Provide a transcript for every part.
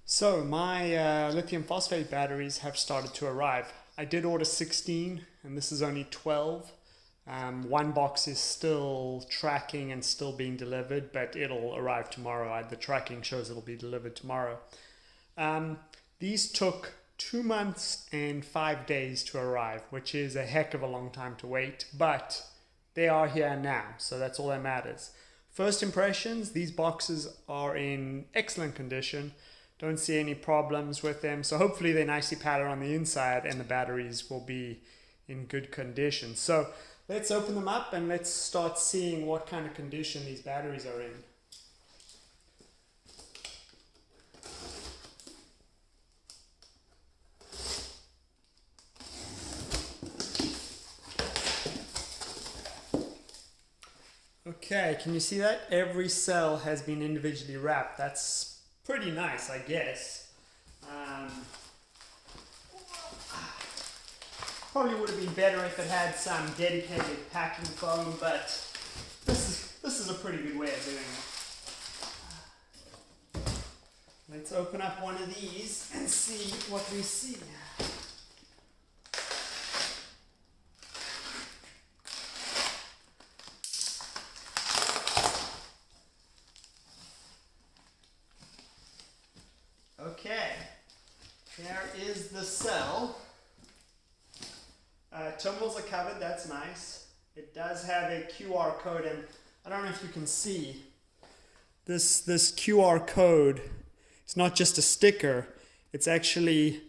So my lithium phosphate batteries have started to arrive. I did order 16 and this is only 12. One box is still tracking and still being delivered, but it'll arrive tomorrow. The tracking shows it'll be delivered tomorrow. Um, these took 2 months and 5 days to arrive, which is a heck of a long time to wait, but they are here now, so that's all that matters. First impressions, these boxes are in excellent condition. Don't see any problems with them. So hopefully they're nicely padded on the inside and the batteries will be in good condition. So let's open them up and let's start seeing what kind of condition these batteries are in. Okay, can you see that? Every cell has been individually wrapped. That's pretty nice, I guess. Probably would have been better if it had some dedicated packing foam, but this is a pretty good way of doing it. Let's open up one of these and see what we see. Okay, there is the cell. Terminals are covered, that's nice. It does have a QR code, and I don't know if you can see this QR code. It's not just a sticker, it's actually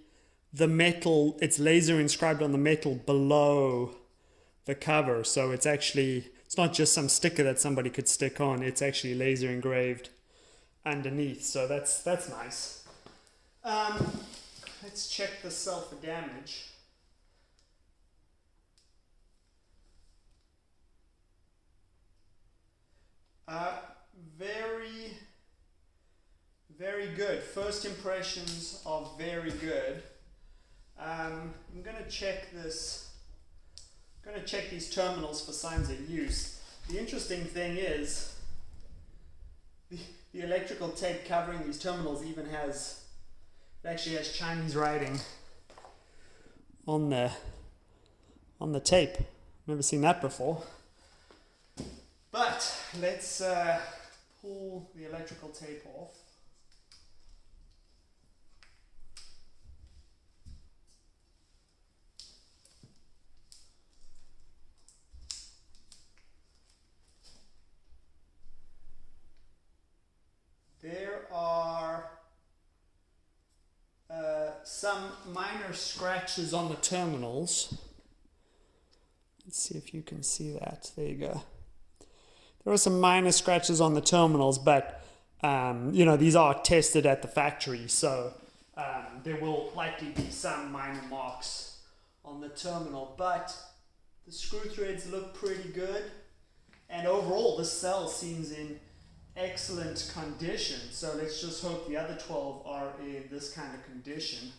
the metal, it's laser inscribed on the metal below the cover. So it's not just some sticker that somebody could stick on, it's actually laser engraved underneath. So that's nice. Let's check the cell for damage. Very good. First impressions are very good. I'm going to check this. I'm going to check these terminals for signs of use. The interesting thing is the electrical tape covering these terminals even actually has Chinese writing on the tape. Never seen that before. But let's pull the electrical tape off. There are some minor scratches on the terminals. Let's see if you can see that. There you go. There are some minor scratches on the terminals, but these are tested at the factory, so there will likely be some minor marks on the terminal, but the screw threads look pretty good, and overall the cell seems in excellent condition. So let's just hope the other 12 are in this kind of condition.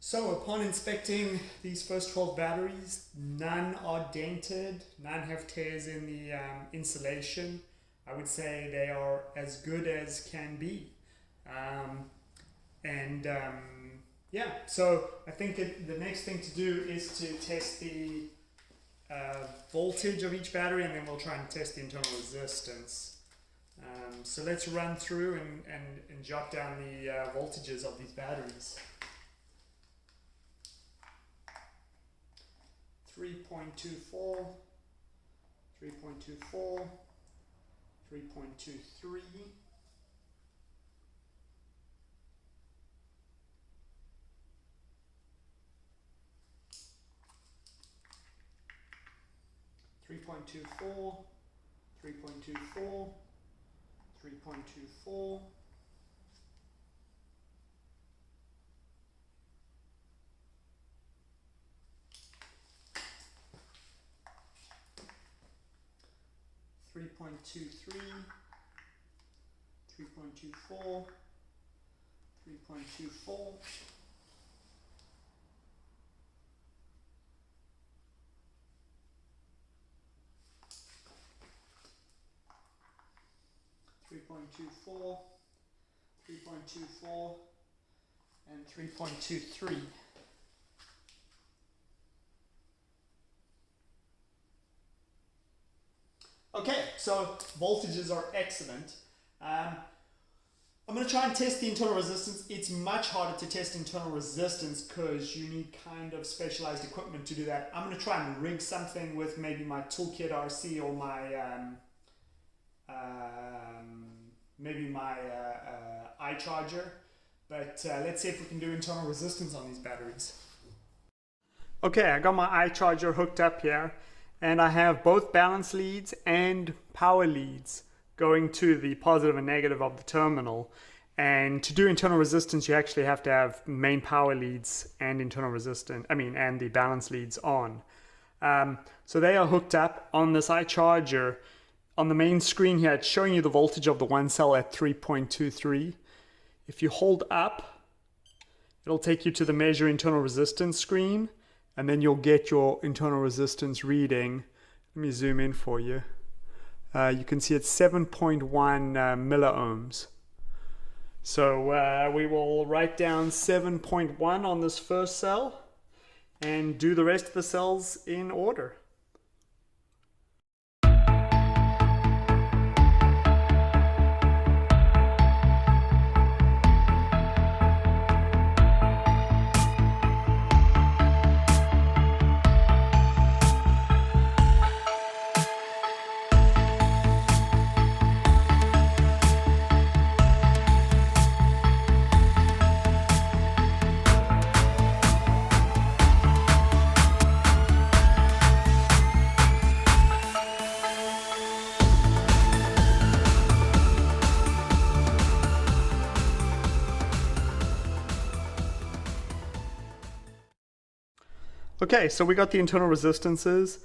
So upon inspecting these first 12 batteries, none are dented, none have tears in the insulation. I would say they are as good as can be. Yeah, so I think the next thing to do is to test the voltage of each battery, and then we'll try and test the internal resistance. So let's run through and jot down the voltages of these batteries. 3.24, 3.24, 3.23, 3.24, 3.24, 3.24, 3.23, 3.24, 3.24, 3.24, 3.24, and 3.23. Okay, so voltages are excellent. I'm going to try and test the internal resistance. It's much harder to test internal resistance because you need kind of specialized equipment to do that. I'm going to try and rig something with maybe my Toolkit RC or my maybe my iCharger, but let's see if we can do internal resistance on these batteries. Okay, I got my iCharger hooked up here, and I have both balance leads and power leads going to the positive and negative of the terminal. And to do internal resistance, you actually have to have main power leads and internal resistance, and the balance leads on. So they are hooked up on this iCharger. On the main screen here, it's showing you the voltage of the one cell at 3.23. If you hold up, it'll take you to the measure internal resistance screen, and then you'll get your internal resistance reading. Let me zoom in for you. You can see it's 7.1 milliohms. So we will write down 7.1 on this first cell and do the rest of the cells in order. Okay, so we got the internal resistances.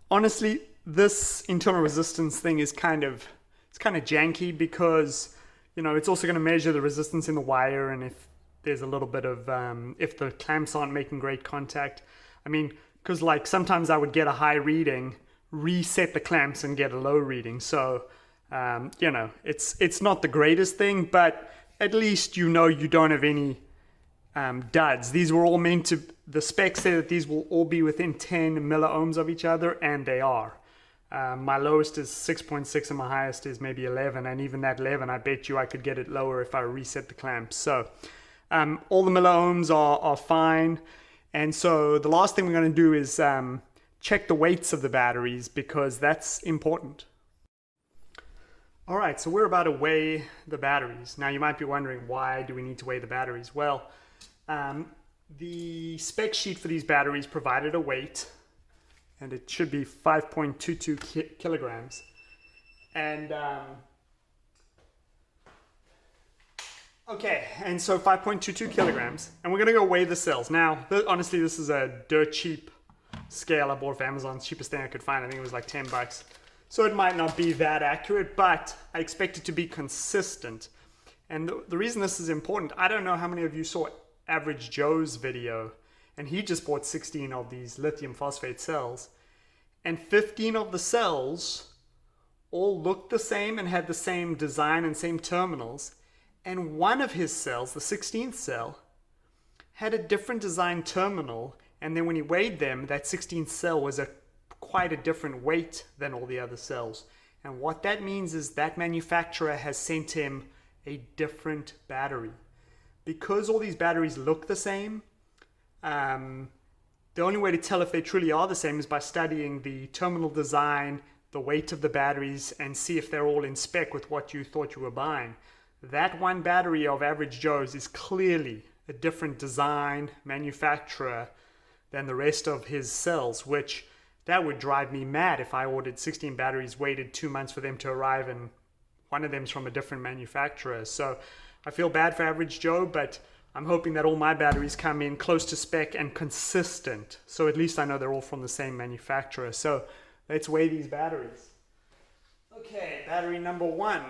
Honestly, this internal resistance thing is kind of janky because, you know, it's also going to measure the resistance in the wire, and if there's a little bit of, if the clamps aren't making great contact. I mean, because like sometimes I would get a high reading, reset the clamps and get a low reading. So, you know, it's not the greatest thing, but at least you know you don't have any duds. These were all meant to, the specs say that these will all be within 10 milliohms of each other, and they are. My lowest is 6.6 and my highest is maybe 11, and even that 11, I bet you I could get it lower if I reset the clamps. So all the milliohms are fine. And so the last thing we're going to do is check the weights of the batteries, because that's important. All right, so we're about to weigh the batteries. Now you might be wondering, why do we need to weigh the batteries? Well, the spec sheet for these batteries provided a weight, and it should be 5.22 kilograms. And okay, and so 5.22 kilograms, and we're gonna go weigh the cells. Now, honestly, this is a dirt cheap scale I bought off Amazon, cheapest thing I could find. I think it was like 10 bucks. So it might not be that accurate, but I expect it to be consistent. And the reason this is important, I don't know how many of you saw Average Joe's video, and he just bought 16 of these lithium phosphate cells, and 15 of the cells all looked the same and had the same design and same terminals, And one of his cells, the 16th cell, had a different design terminal, and then when he weighed them, that 16th cell was quite a different weight than all the other cells. And what that means is that manufacturer has sent him a different battery. Because all these batteries look the same, the only way to tell if they truly are the same is by studying the terminal design, the weight of the batteries, and see if they're all in spec with what you thought you were buying. That one battery of Average Joe's is clearly a different design, manufacturer than the rest of his cells, which that would drive me mad if I ordered 16 batteries, waited 2 months for them to arrive, and one of them's from a different manufacturer. So I feel bad for Average Joe, but I'm hoping that all my batteries come in close to spec and consistent. So at least I know they're all from the same manufacturer. So let's weigh these batteries. Okay, battery number 1.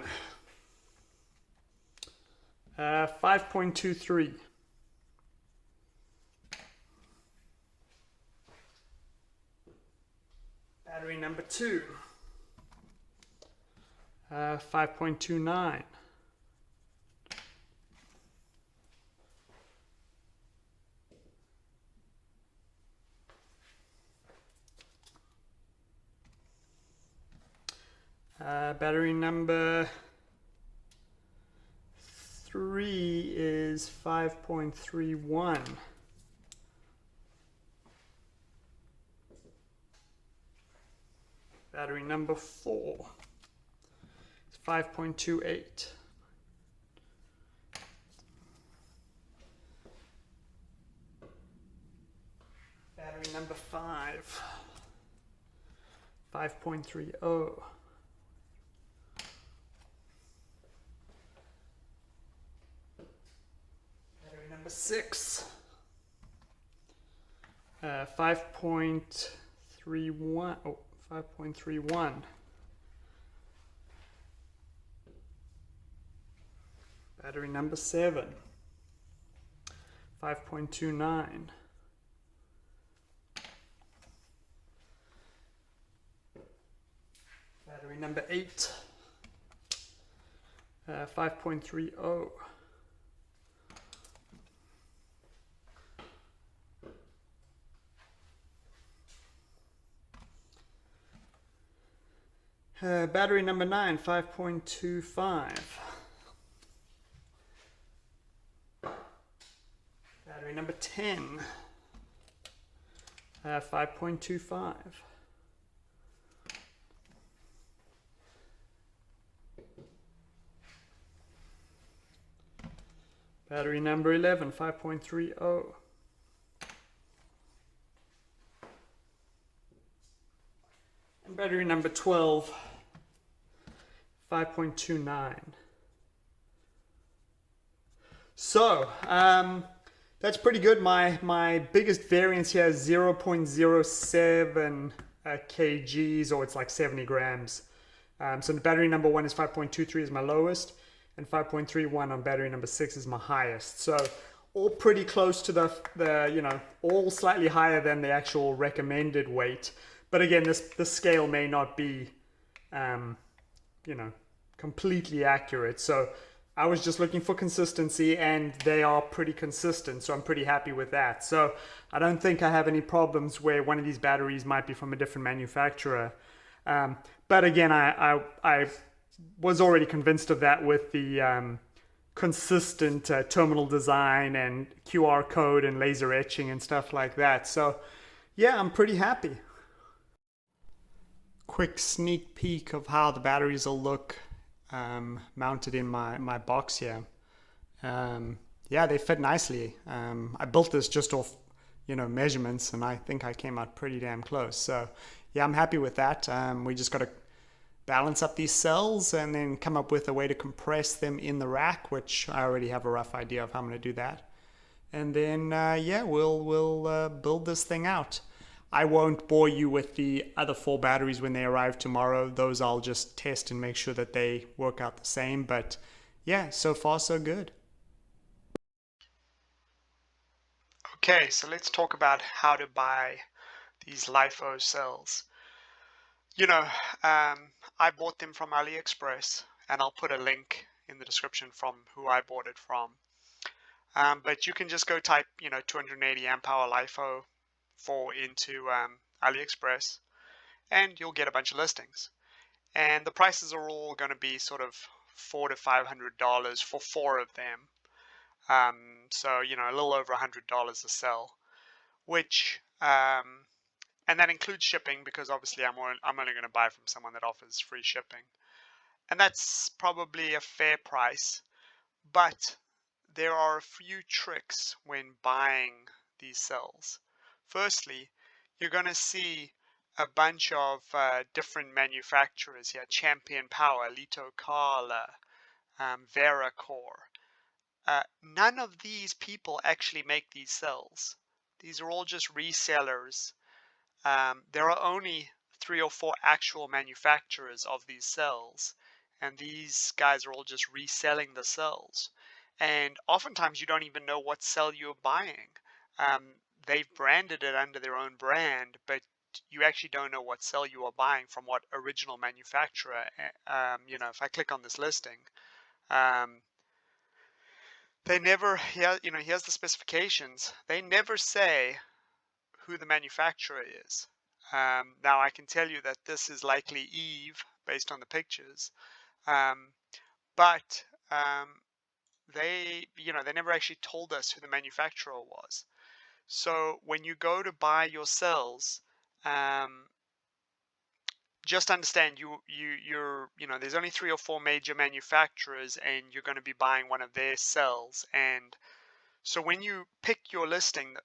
5.23. Battery number 2. 5.29. Battery number 3 is 5.31. Battery number 4 is 5.28. Battery number 5, 5.30. Battery number 6, 5.31. Oh, 5.31. Battery number 7, 5.29. Battery number 8, 5.30. Battery number 9, 5.25. Battery number 10, 5.25. Battery number 11, 5.30. And battery number 12, 5.29. So, that's pretty good. My biggest variance here is 0.07 kgs, or it's like 70 grams. So the battery number 1 is 5.23 is my lowest, and 5.31 on battery number 6 is my highest. So all pretty close to the you know, all slightly higher than the actual recommended weight. But again, this scale may not be, you know, completely accurate. So I was just looking for consistency, and they are pretty consistent. So I'm pretty happy with that. So I don't think I have any problems where one of these batteries might be from a different manufacturer. But again, I was already convinced of that with the consistent terminal design and QR code and laser etching and stuff like that. So yeah, I'm pretty happy. Quick sneak peek of how the batteries will look mounted in my box here. Yeah, they fit nicely. I built this just off, you know, measurements, and I think I came out pretty damn close. So yeah, I'm happy with that. We just got to balance up these cells and then come up with a way to compress them in the rack, which I already have a rough idea of how I'm going to do that. And then yeah, we'll build this thing out. I won't bore you with the other 4 batteries when they arrive tomorrow. Those I'll just test and make sure that they work out the same. But yeah, so far so good. Okay, so let's talk about how to buy these LiFePO cells. You know, I bought them from AliExpress, and I'll put a link in the description from who I bought it from. But you can just go type, 280 amp hour LifePO4 into AliExpress, and you'll get a bunch of listings. And the prices are all going to be sort of $400 to $500 for 4 of them. So a little over $100 a sell, which and that includes shipping, because obviously I'm only going to buy from someone that offers free shipping, and that's probably a fair price. But there are a few tricks when buying these cells. Firstly, you're going to see a bunch of different manufacturers here: Champion Power, Lito Carla, Veracore. None of these people actually make these cells. These are all just resellers. There are only 3 or 4 actual manufacturers of these cells, and these guys are all just reselling the cells. And oftentimes you don't even know what cell you're buying. They've branded it under their own brand, but you actually don't know what cell you are buying from what original manufacturer. If I click on this listing, they never, here's the specifications. They never say who the manufacturer is. Now I can tell you that this is likely Eve based on the pictures, but they never actually told us who the manufacturer was. So when you go to buy your cells, just understand there's only 3 or 4 major manufacturers, and you're going to be buying one of their cells. And so when you pick your listing,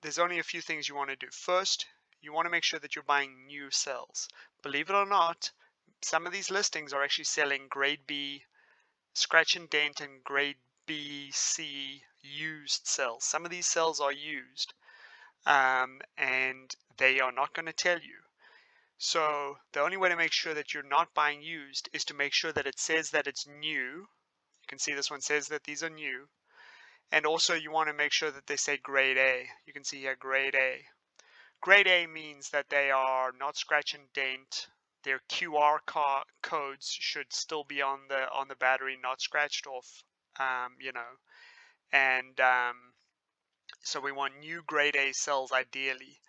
there's only a few things you want to do. First, you want to make sure that you're buying new cells. Believe it or not, some of these listings are actually selling grade B scratch and dent and grade B, C used cells. Some of these cells are used, and they are not going to tell you. So the only way to make sure that you're not buying used is to make sure that it says that it's new. You can see this one says that these are new. And also you want to make sure that they say grade A. You can see here grade A. Grade A means that they are not scratch and dent. Their QR codes should still be on the battery, not scratched off. And so we want new grade A cells ideally.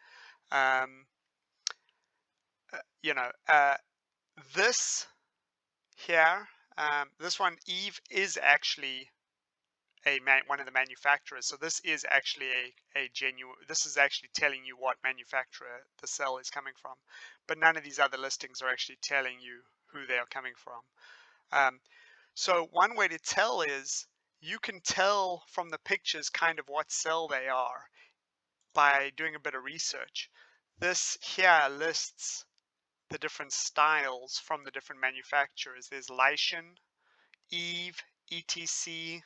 This here, this one, Eve, is actually one of the manufacturers. So this is actually a genuine, this is actually telling you what manufacturer the cell is coming from. But none of these other listings are actually telling you who they are coming from. So one way to tell is you can tell from the pictures kind of what cell they are by doing a bit of research. This here lists the different styles from the different manufacturers. There's Lishen, Eve, ETC,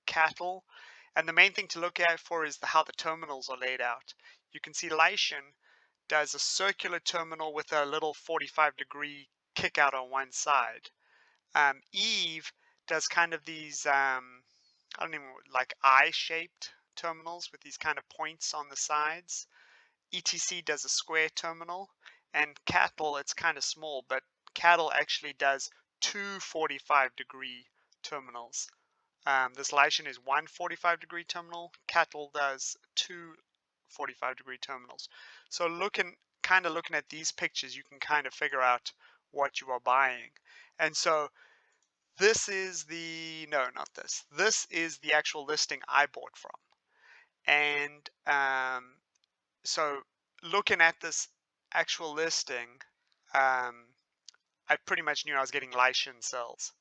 Cattle, and the main thing to look at for is how the terminals are laid out. You can see Lishen does a circular terminal with a little 45-degree kick out on one side. Eve does kind of these I don't even like eye-shaped terminals with these kind of points on the sides. ETC does a square terminal, and Cattle, it's kind of small, but Cattle actually does 2 45-degree terminals. This Lishen is one 45-degree terminal. Cattle does 2 45-degree terminals. So looking at these pictures, you can kind of figure out what you are buying. And so this is this is the actual listing I bought from. And so looking at this actual listing, I pretty much knew I was getting Lishen cells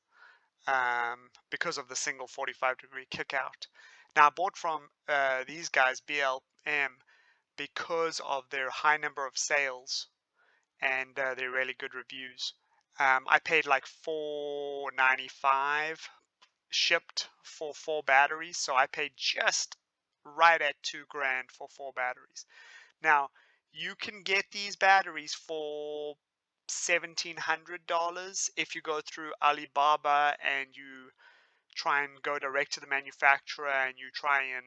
because of the single 45-degree kick out. Now I bought from these guys, BLM, because of their high number of sales and their really good reviews. I paid like $4.95 shipped for 4 batteries, so I paid just right at $2,000 for 4 batteries. Now you can get these batteries for $1,700 if you go through Alibaba and you try and go direct to the manufacturer and you try and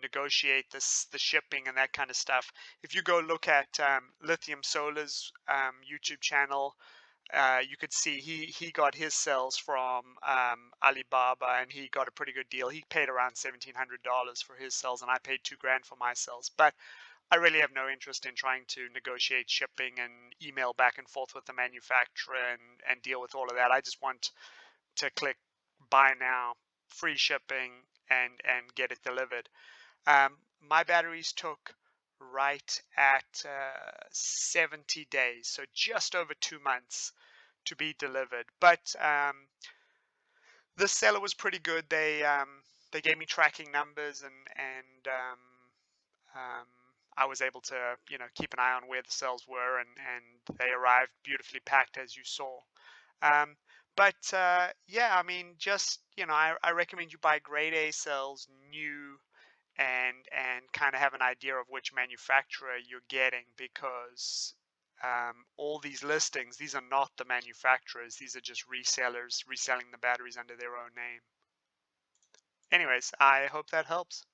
negotiate the shipping and that kind of stuff. If you go look at Lithium Solar's YouTube channel, you could see he got his cells from Alibaba, and he got a pretty good deal. He paid around $1,700 for his cells, and I paid $2,000 for my cells. But I really have no interest in trying to negotiate shipping and email back and forth with the manufacturer and deal with all of that. I just want to click buy now, free shipping, and get it delivered. My batteries took right at 70 days, so just over 2 months to be delivered. But the seller was pretty good. They gave me tracking numbers, and I was able to keep an eye on where the cells were, and they arrived beautifully packed as you saw. Um, but yeah, I mean, just I recommend you buy grade A cells, new, and kind of have an idea of which manufacturer you're getting, because all these listings, these are not the manufacturers, these are just resellers reselling the batteries under their own name. Anyways, I hope that helps.